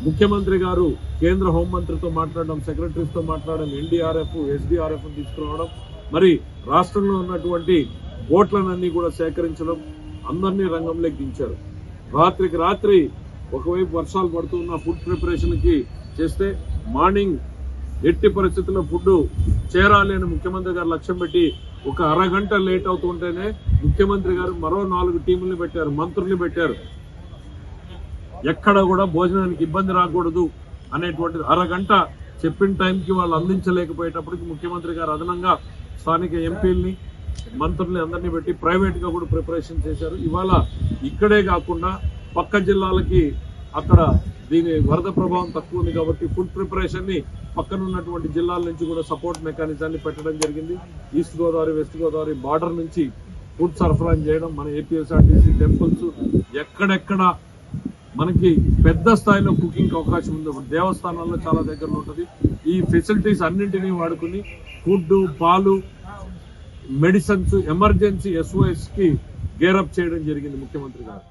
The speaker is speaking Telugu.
ముఖ్యమంత్రి గారు కేంద్ర హోంమంత్రితో మాట్లాడడం, సెక్రటరీస్తో మాట్లాడడం, ఎన్డీఆర్ఎఫ్, ఎస్డీఆర్ఎఫ్ తీసుకురావడం, మరి రాష్ట్రంలో ఉన్నటువంటి బోట్లనన్నీ కూడా సేకరించడం, అందరినీ రంగంలోకి దించారు. రాత్రికి రాత్రి ఒకవైపు వర్షాలు పడుతున్న ఫుడ్ ప్రిపరేషన్కి చేస్తే మార్నింగ్ ఎట్టి పరిస్థితుల్లో ఫుడ్ చేరాలి అని ముఖ్యమంత్రి గారు లక్ష్యం పెట్టి ఒక అరగంట లేట్ అవుతుంటేనే ముఖ్యమంత్రి గారు మరో 4 టీముల్ని పెట్టారు, మంత్రుల్ని పెట్టారు. ఎక్కడ కూడా భోజనానికి ఇబ్బంది రాకూడదు అనేటువంటిది అరగంట చెప్పిన టైంకి వాళ్ళు అందించలేకపోయేటప్పటికి ముఖ్యమంత్రి గారు అదనంగా స్థానిక ఎంపీల్ని, మంత్రుల్ని అందరినీ పెట్టి ప్రైవేట్గా కూడా ప్రిపరేషన్ చేశారు. ఇవాళ ఇక్కడే కాకుండా పక్క జిల్లాలకి అక్కడ దీని వరద ప్రభావం తక్కువ ఉంది కాబట్టి ఫుడ్ ప్రిపరేషన్ని పక్కన ఉన్నటువంటి జిల్లాల నుంచి కూడా సపోర్ట్ మెకానిజాన్ని పెట్టడం జరిగింది. East Godavari, west Godavari border నుంచి ఫుడ్ సరఫరా చేయడం, మన ఏపీఎస్ఆర్టీసీ టెంపుల్స్ ఎక్కడెక్కడ మనకి పెద్ద స్థాయిలో కుకింగ్ అవకాశం ఉంది, దేవస్థానాల్లో చాలా దగ్గర ఉంటుంది. ఈ ఫెసిలిటీస్ అన్నింటినీ వాడుకుని ఫుడ్, పాలు, మెడిసిన్స్, ఎమర్జెన్సీ SOS కి గేరప్ చేయడం జరిగింది ముఖ్యమంత్రి గారు.